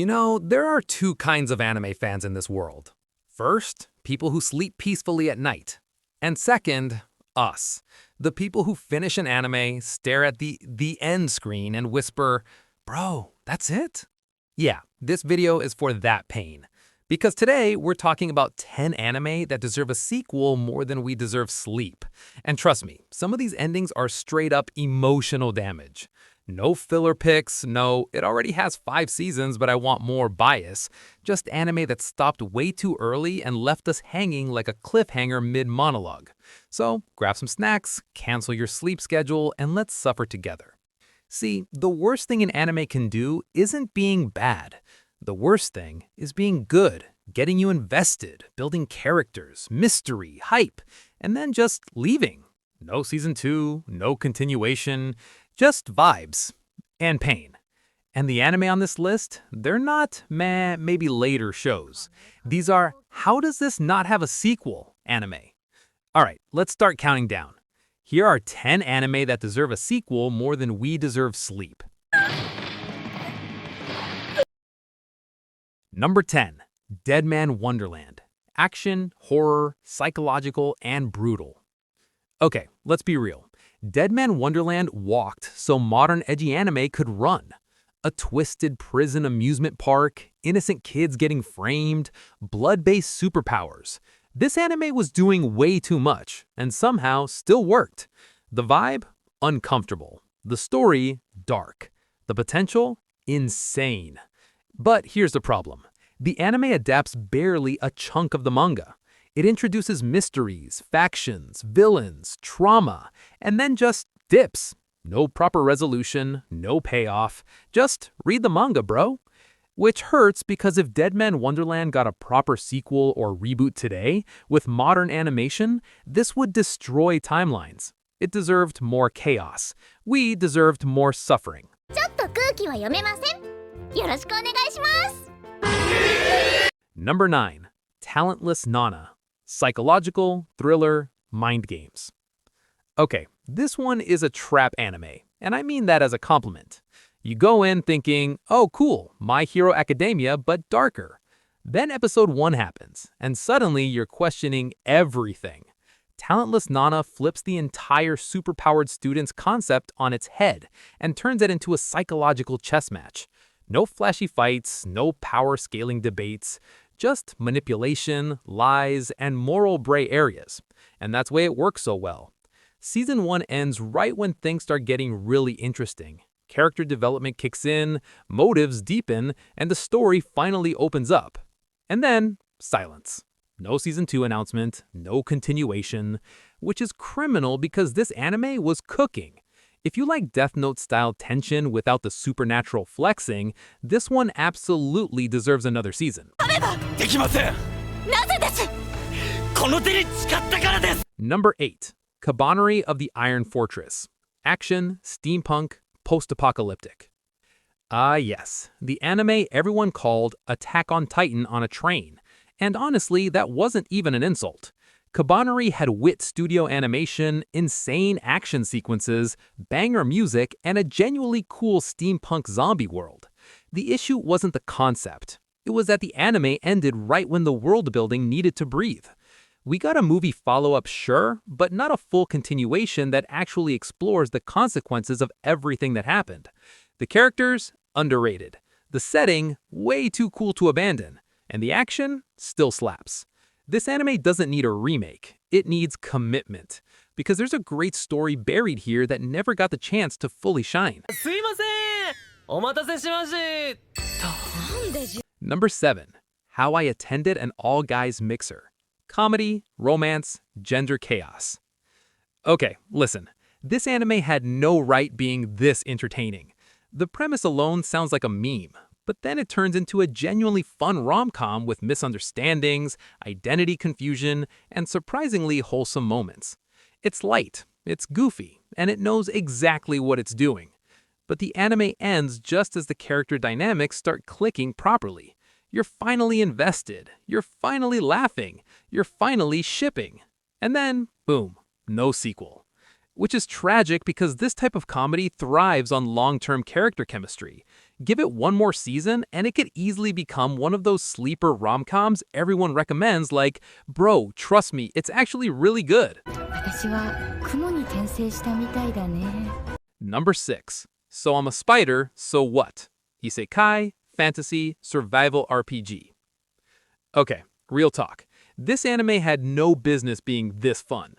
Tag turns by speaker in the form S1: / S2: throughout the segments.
S1: There are two kinds of anime fans in this world. First, people who sleep peacefully at night. And second, us. The people who finish an anime, stare at the end screen, and whisper, "Bro, that's it?" Yeah, this video is for that pain. Because today, we're talking about 10 anime that deserve a sequel more than we deserve sleep. And trust me, some of these endings are straight up emotional damage. No filler picks, no, it already has 5 seasons but I want more bias. Just anime that stopped way too early and left us hanging like a cliffhanger mid-monologue. So grab some snacks, cancel your sleep schedule, and let's suffer together. See, the worst thing an anime can do isn't being bad. The worst thing is being good, getting you invested, building characters, mystery, hype, and then just leaving. No season 2, no continuation, just vibes and pain. And the anime on this list, they're not meh, maybe later shows. These are how does this not have a sequel anime. Alright, let's start counting down. Here are 10 anime that deserve a sequel more than we deserve sleep. Number 10. Deadman Wonderland. Action, horror, psychological, and brutal. Okay, let's be real. Deadman Wonderland walked so modern edgy anime could run. A twisted prison amusement park, innocent kids getting framed, blood-based superpowers. This anime was doing way too much, and somehow still worked. The vibe? Uncomfortable. The story? Dark. The potential? Insane. But here's the problem. The anime adapts barely a chunk of the manga. It introduces mysteries, factions, villains, trauma, and then just dips. No proper resolution, no payoff. Just read the manga, bro. Which hurts because if Deadman Wonderland got a proper sequel or reboot today, with modern animation, this would destroy timelines. It deserved more chaos. We deserved more suffering.
S2: ちょっと空気は読めません。よろしくお願いします。
S1: Number 9. Talentless Nana. Psychological, thriller, mind games. Okay, this one is a trap anime, and I mean that as a compliment. You go in thinking, oh cool, My Hero Academia, but darker. Then episode 1 happens, and suddenly you're questioning everything. Talentless Nana flips the entire superpowered student's concept on its head and turns it into a psychological chess match. No flashy fights, no power scaling debates, just manipulation, lies, and moral gray areas. And that's why it works so well. Season 1 ends right when things start getting really interesting. Character development kicks in, motives deepen, and the story finally opens up. And then, silence. No Season 2 announcement, no continuation, which is criminal because this anime was cooking. If you like Death Note-style tension without the supernatural flexing, this one absolutely deserves another season. Number 8. Kabaneri of the Iron Fortress. Action, steampunk, post-apocalyptic. Yes, the anime everyone called Attack on Titan on a train. And honestly, that wasn't even an insult. Kabaneri had wit studio animation, insane action sequences, banger music, and a genuinely cool steampunk zombie world. The issue wasn't the concept. It was that the anime ended right when the world building needed to breathe. We got a movie follow-up, sure, but not a full continuation that actually explores the consequences of everything that happened. The characters? Underrated. The setting? Way too cool to abandon. And the action? Still slaps. This anime doesn't need a remake. It needs commitment. Because there's a great story buried here that never got the chance to fully shine. Number 7. How I Attended an All-Guys Mixer. Comedy, romance, gender chaos. Okay, listen. This anime had no right being this entertaining. The premise alone sounds like a meme. But then it turns into a genuinely fun rom-com with misunderstandings, identity confusion, and surprisingly wholesome moments. It's light, it's goofy, and it knows exactly what it's doing. But the anime ends just as the character dynamics start clicking properly. You're finally invested, you're finally laughing, you're finally shipping. And then, boom, no sequel. Which is tragic because this type of comedy thrives on long-term character chemistry. Give it one more season, and it could easily become one of those sleeper rom-coms everyone recommends like, bro, trust me, it's actually really good.
S2: 私は雲に転生したみたいだね。
S1: Number 6. So I'm a spider, so what? Isekai, fantasy, survival RPG. Okay, real talk. This anime had no business being this fun.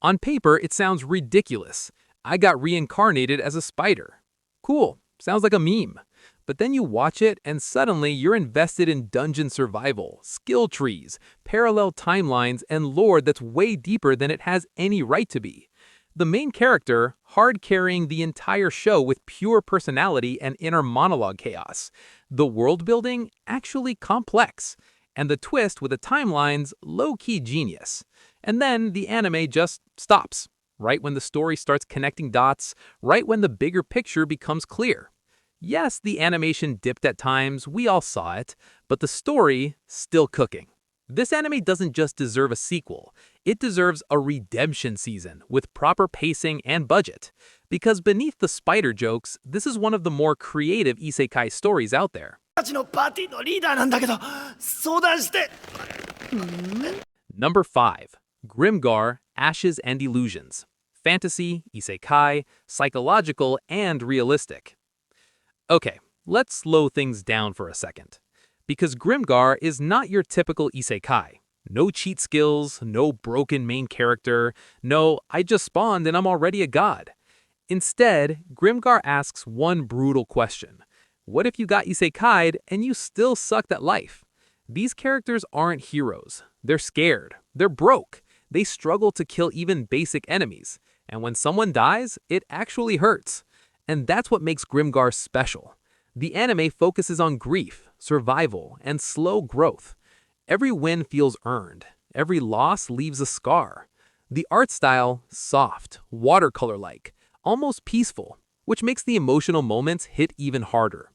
S1: On paper, it sounds ridiculous. I got reincarnated as a spider. Cool, sounds like a meme. But then you watch it and suddenly you're invested in dungeon survival, skill trees, parallel timelines, and lore that's way deeper than it has any right to be. The main character, hard carrying the entire show with pure personality and inner monologue chaos. The world building, actually complex. And the twist with the timelines, low-key genius. And then the anime just stops, right when the story starts connecting dots, right when the bigger picture becomes clear. Yes, the animation dipped at times, we all saw it, but the story, still cooking. This anime doesn't just deserve a sequel, it deserves a redemption season with proper pacing and budget. Because beneath the spider jokes, this is one of the more creative isekai stories out there. Number 5. Grimgar, Ashes and Illusions. Fantasy, isekai, psychological, and realistic. Okay, let's slow things down for a second. Because Grimgar is not your typical isekai. No cheat skills, no broken main character, no, I just spawned and I'm already a god. Instead, Grimgar asks one brutal question. What if you got isekai'd and you still sucked at life? These characters aren't heroes. They're scared. They're broke. They struggle to kill even basic enemies. And when someone dies, it actually hurts. And that's what makes Grimgar special. The anime focuses on grief, survival, and slow growth. Every win feels earned. Every loss leaves a scar. The art style, soft, watercolor-like, almost peaceful, which makes the emotional moments hit even harder.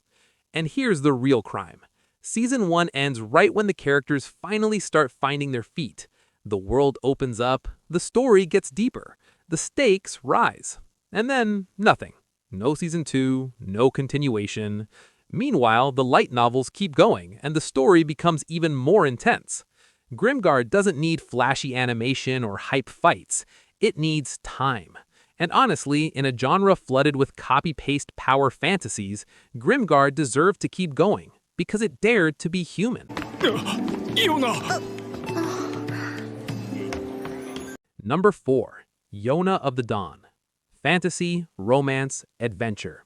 S1: And here's the real crime. Season 1 ends right when the characters finally start finding their feet. The world opens up, the story gets deeper, the stakes rise. And then, nothing. No Season 2, no continuation. Meanwhile, the light novels keep going, and the story becomes even more intense. Grimgar doesn't need flashy animation or hype fights. It needs time. And honestly, in a genre flooded with copy-paste power fantasies, Grimgar deserved to keep going, because it dared to be human. Number 4. Yona of the Dawn. Fantasy, romance, adventure.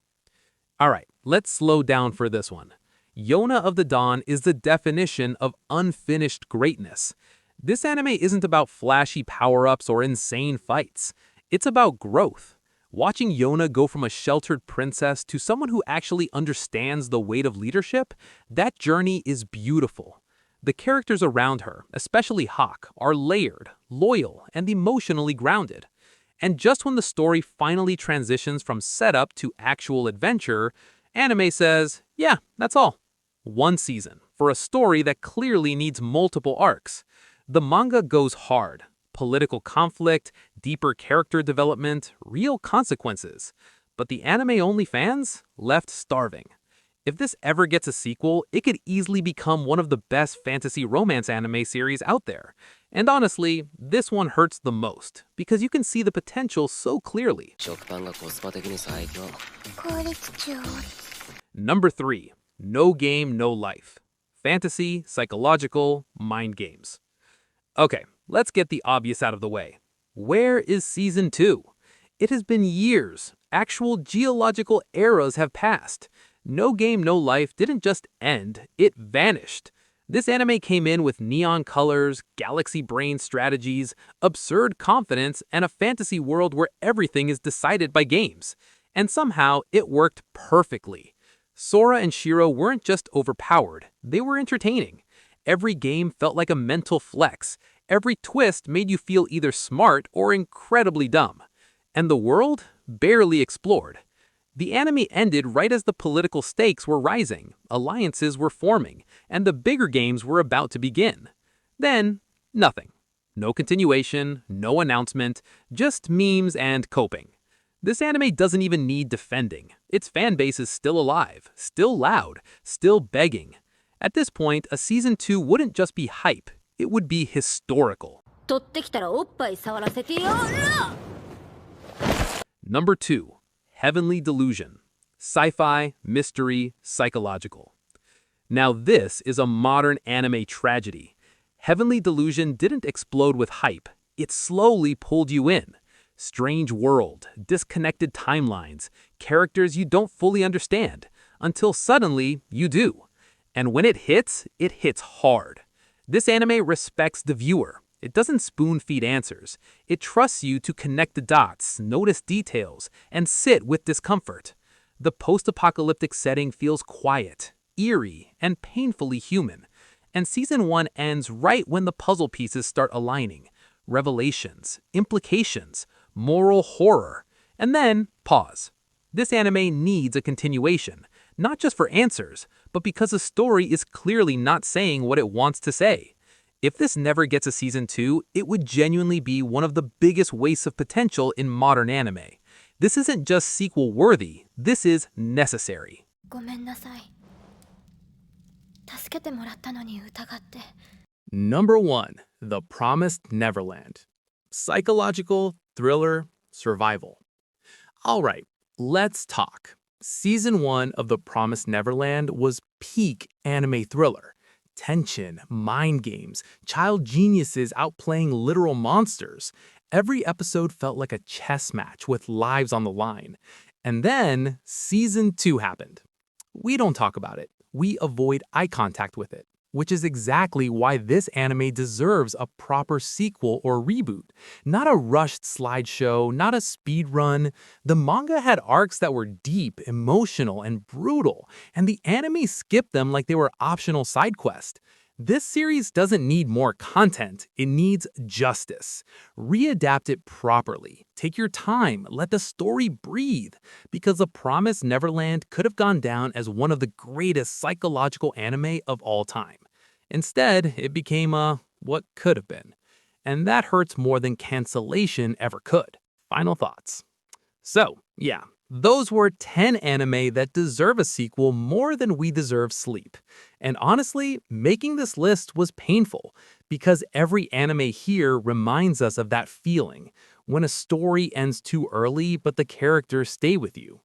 S1: Alright, let's slow down for this one. Yona of the Dawn is the definition of unfinished greatness. This anime isn't about flashy power-ups or insane fights. It's about growth. Watching Yona go from a sheltered princess to someone who actually understands the weight of leadership, that journey is beautiful. The characters around her, especially Hawk, are layered, loyal, and emotionally grounded. And just when the story finally transitions from setup to actual adventure, anime says, yeah, that's all. One season, for a story that clearly needs multiple arcs. The manga goes hard. Political conflict, deeper character development, real consequences. But the anime-only fans left starving. If this ever gets a sequel, it could easily become one of the best fantasy romance anime series out there. And honestly, this one hurts the most, because you can see the potential so clearly. Number 3. No Game, No Life. Fantasy, psychological, mind games. Okay, let's get the obvious out of the way. Where is Season 2? It has been years. Actual geological eras have passed. No Game, No Life didn't just end, it vanished. This anime came in with neon colors, galaxy brain strategies, absurd confidence, and a fantasy world where everything is decided by games. And somehow, it worked perfectly. Sora and Shiro weren't just overpowered, they were entertaining. Every game felt like a mental flex. Every twist made you feel either smart or incredibly dumb. And the world? Barely explored. The anime ended right as the political stakes were rising, alliances were forming, and the bigger games were about to begin. Then, nothing. No continuation, no announcement, just memes and coping. This anime doesn't even need defending. Its fan base is still alive, still loud, still begging. At this point, a season 2 wouldn't just be hype, it would be historical.
S2: 取ってきたらおっぱい触らせてやる
S1: Number 2. Heavenly Delusion. Sci-fi, mystery, psychological. Now this is a modern anime tragedy. Heavenly Delusion didn't explode with hype. It slowly pulled you in. Strange world, disconnected timelines, characters you don't fully understand, until suddenly you do. And when it hits hard. This anime respects the viewer. It doesn't spoon-feed answers. It trusts you to connect the dots, notice details, and sit with discomfort. The post-apocalyptic setting feels quiet, eerie, and painfully human. And Season 1 ends right when the puzzle pieces start aligning. Revelations, implications, moral horror. And then, pause. This anime needs a continuation, not just for answers, but because the story is clearly not saying what it wants to say. If this never gets a Season 2, it would genuinely be one of the biggest wastes of potential in modern anime. This isn't just sequel-worthy, this is necessary.
S2: ごめんなさい。助けてもらったのに疑って。
S1: Number 1. The Promised Neverland. Psychological, thriller, survival. Alright, let's talk. Season 1 of The Promised Neverland was peak anime thriller. Tension, mind games, child geniuses outplaying literal monsters. Every episode felt like a chess match with lives on the line. And then Season 2 happened. We don't talk about it. We avoid eye contact with it, which is exactly why this anime deserves a proper sequel or reboot. Not a rushed slideshow, not a speed run. The manga had arcs that were deep, emotional, and brutal, and the anime skipped them like they were optional side quests. This series doesn't need more content, it needs justice. Readapt it properly. Take your time, let the story breathe. Because The Promised Neverland could have gone down as one of the greatest psychological anime of all time. Instead, it became what could have been. And that hurts more than cancellation ever could. Final thoughts. So, yeah, those were 10 anime that deserve a sequel more than we deserve sleep. And honestly, making this list was painful, because every anime here reminds us of that feeling, when a story ends too early but the characters stay with you.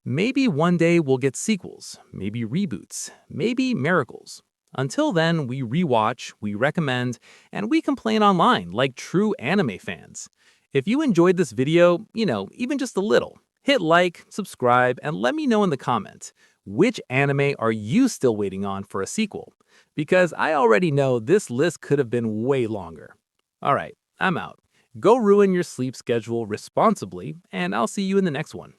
S1: Maybe one day we'll get sequels, maybe reboots, maybe miracles. Until then, we rewatch, we recommend, and we complain online like true anime fans. If you enjoyed this video, even just a little, hit like, subscribe, and let me know in the comments, which anime are you still waiting on for a sequel? Because I already know this list could have been way longer. Alright, I'm out. Go ruin your sleep schedule responsibly, and I'll see you in the next one.